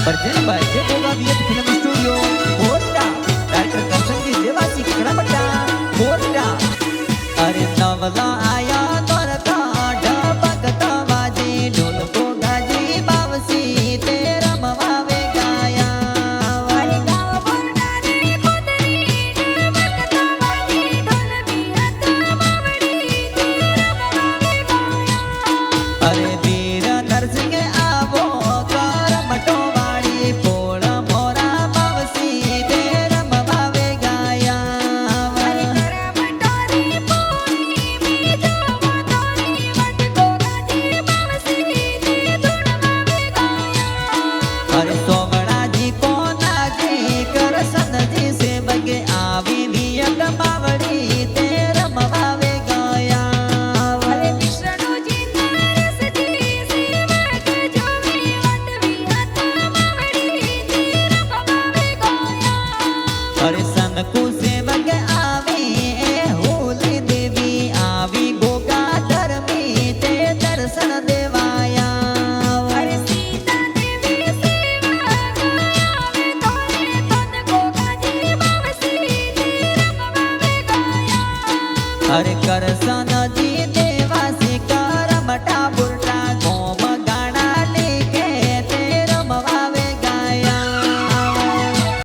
Present by Jehovah Viet Film Studio, Kota. Director Karsangi Devasi Kramata, Kota. अरे नवला आया द्वारका ढबकता बाजे ढोल को गाजी बावसी तेरा मवावे गाया अरे गाव बोलणारी कोदरी ढबकता बाजे ढोल बिहत बावडी तेरा मवावे गाया अरे वीर नरसिंह आवो कर मटोवाड़ी पोळ मोरा बावसी तेरा मवावे गाया अरे कर मटोरी पोळी मी जावा तोरी वट को गाजी बावसी ते धूण मावे गाया अरे सोमड़ा जी को नागी करसन जी से बगे आवी मियक बावड़ी तेरा मवावे गाया अरे विष्णुजी नरसजी सेवक जोवी वट बिहत बावडी तेरा मवावे गाया अरे सनकु से बगे आवी होली देवी आवी गोगा धर्मी ते दर्शन देवाया अरे सीता देवी सेवा गायावे तोरे तन को गाजी बावसी तेरा मवावे गाया अरे करसन